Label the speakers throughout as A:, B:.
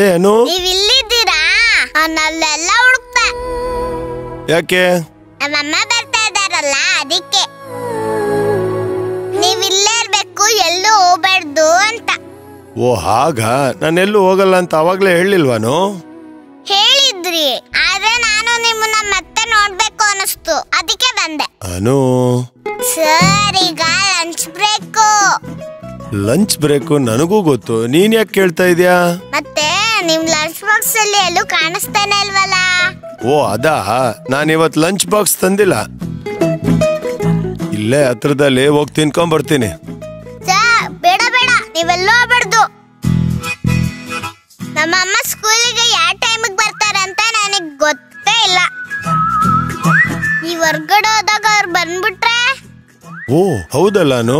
A: ಏನು
B: ನೀವ್ ಇಲ್ಲಿದ್ದೀರಾ? ನಲ್ಲೆಲ್ಲ ಹುಡುಕ್ತೆ.
A: ಯಾಕೆ?
B: ನಮ್ಮಮ್ಮ ಬರ್ತಾ ಇದಾರಲ್ಲ ಅದಕ್ಕೆ. ನೀವ್ ಇಲ್ಲೇ ಇರ್ಬೇಕು, ಎಲ್ಲೂ ಹೋಗ್ಬಾರ್ದು ಅಂತ.
A: ಓ ಹಾಗ, ನಾನೆಲ್ಲೂ ಹೋಗಲ್ಲ ಅಂತ ಅವಾಗ್ಲೇ ಹೇಳಿಲ್ವಾನು?
B: ಹೇಳಿದ್ರಿ, ಆದ್ರೆ ನಾನು ನಿಮ್ಮನ್ನ ಮತ್ತೆ ನೋಡ್ಬೇಕು ಅನಿಸ್ತು, ಅದಕ್ಕೆ ಬಂದೆ.
A: ಅನು
B: ಸರ್, ಈಗ ಲಂಚ್ ಬ್ರೇಕು.
A: ಲಂಚ್ ಬ್ರೇಕು ನನಗೂ ಗೊತ್ತು, ನೀನ್ ಯಾಕೆ ಕೇಳ್ತಾ ಇದೀಯಾ?
B: ಮತ್ತೆ ನಿಮ್ ಲಂಚ್ ಬಾಕ್ಸ್ ಅಲ್ಲಿ ಎಲ್ಲೂ ಕಾಣಿಸ್ತಾನೆ ಇಲ್ವಲ್ಲ?
A: ಓ ಅದಾ, ನಾನಿವತ್ ಲಂಚ್ ಬಾಕ್ಸ್ ತಂದಿಲ್ಲ. ಇಲ್ಲೇ ಹತ್ರದಲ್ಲಿ ಹೋಗಿ ತಿನ್ಕೊಂಡ್ ಬರ್ತೀನಿ.
B: ಬೇಡ ಬೇಡ, ನೀವೆಲ್ಲೋ ಹೋಗ್ಬಾರ್ದು. ನಮ್ಮಮ್ಮ ಸ್ಕೂಲಿಗೆ ಯಾವ ಟೈಮಿಗೆ ಬರ್ತಾರೆ ಅಂತ ನನಗ್ ಗೊತ್ತೇ ಇಲ್ಲ. ಈ ಹೊರ್ಗಡೆ ಹೋದಾಗ ಅವ್ರು ಬಂದ್ಬಿಟ್ರೆ?
A: ಓ ಹೌದಲ್ಲಾನು,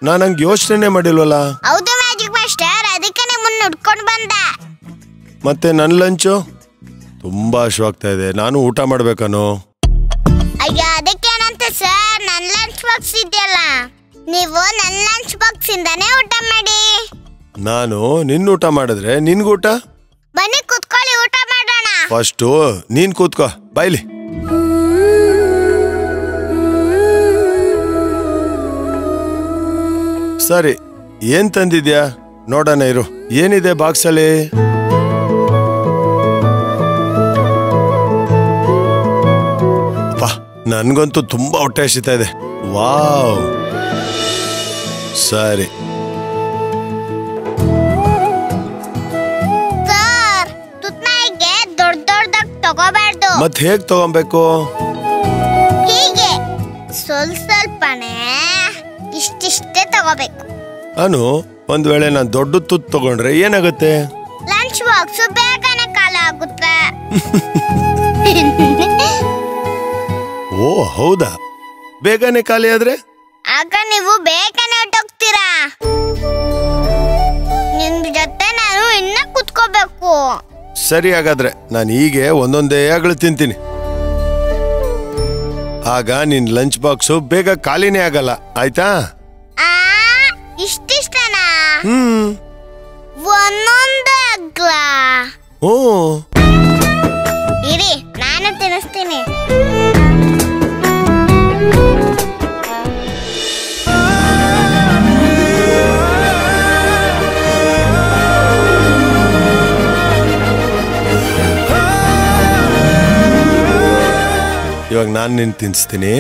A: ನಾನು ಹಂಗೆ ಯೋಚನೆ ಮಾಡಿಲ್ವಲ್ಲ.
B: ಹೌದು ಮ್ಯಾಜಿಕ್ ಮಾಸ್ಟರ್, ಅದಕ್ಕೆ ನಿಮ್ಮನ್ನ ಹುಡ್ಕೊಂಡು ಬಂದೆ.
A: ಮತ್ತೆ ನನ್ ಲಂಚು ತುಂಬಾ ಹಶ್ವಾಗ್ತಾ ಇದೆ, ನಾನು ಊಟ ಮಾಡ್ಬೇಕಾನು.
B: ಅಯ್ಯ, ಅದಕ್ಕೇನಂತೆ ಸರ್, ನನ್ ಲಂಚ್ ಬಾಕ್ಸ್ ಇದೆಯಲ್ಲ, ನೀವು ನನ್ ಲಂಚ್ ಬಾಕ್ಸ್ ಇಂದಾನೇ ಊಟ ಮಾಡಿ.
A: ನಾನು ನಿನ್ನ ಊಟ ಮಾಡಿದ್ರೆ ನಿನ್ಗೂಟ?
B: ಬನ್ನಿ ಕೂತ್ಕೊಳ್ಳಿ, ಊಟ ಮಾಡೋಣ.
A: ಫಸ್ಟು ನೀನ್ ಕೂತ್ಕೋ, ಬಾಯ್ಲಿ. ಸರಿ, ಏನ್ ತಂದಿದ್ಯಾ ನೋಡೋಣ ಇರು. ಏನಿದೆ ಬಾಕ್ಸ್ ಅಲ್ಲಿ? ನನ್ಗಂತೂ ತುಂಬಾ ಹೊಟ್ಟೆ ಹಸಿತಾ ಇದೆ. ವಾವ್, ಸರಿ.
B: ಸರ್, ತುತ್ನಾಯಿಗೆ ದೊಡ್ಡ ದೊಡ್ಡದಾಗಿ ತಗೋಬಾರ್ದು.
A: ಮತ್ ಹೇಗ್ ತಗೊಬೇಕು?
B: ಹೀಗೆ ಸ್ವಲ್ಪನೇ ಇಷ್ಟಿಷ್ಟೇ ತಗೋಬೇಕು.
A: ಅನು, ಒಂದ್ ವೇಳೆ ನಾನ್ ದೊಡ್ಡ ತುತ್ತು ತಗೊಂಡ್ರೆ ಏನಾಗುತ್ತೆ?
B: ಲಂಚ್ ಬಾಕ್ಸ್ ಬೇಗನೆ ಖಾಲಿ ಆಗುತ್ತೆ.
A: ಓ ಹೌದಾ, ಬೇಗನೆ ಖಾಲಿ ಆದ್ರೆ?
B: ಆಗ ನೀವು ಬೇಗನೆ ಹೊಟ್ಟೋಗ್ತೀರಾ. ನಿಮ್ ಜೊತೆ ನಾನು ಇನ್ನ ಕುತ್ಕೋಬೇಕು.
A: ಸರಿ, ಹಾಗಾದ್ರೆ ನಾನು ಹೀಗೆ ಒಂದೊಂದೇ ಅಗಳು ತಿಂತೀನಿ. ಆಗ ನಿನ್ ಲಂಚ್ ಬಾಕ್ಸು ಬೇಗ ಖಾಲಿನೇ ಆಗಲ್ಲ, ಆಯ್ತಾ?
B: ಇಷ್ಟಿಷ್ಟನಾ? ಒಂದೊಂದೇ ಆಗ್ಲಾ?
A: ಓ
B: ಇರಿ, ನಾನು ತಿನ್ನಿಸ್ತೀನಿ.
A: ಇವಾಗ ನಾನು ನಿನ್ ತಿನ್ನಿಸ್ತೀನಿ.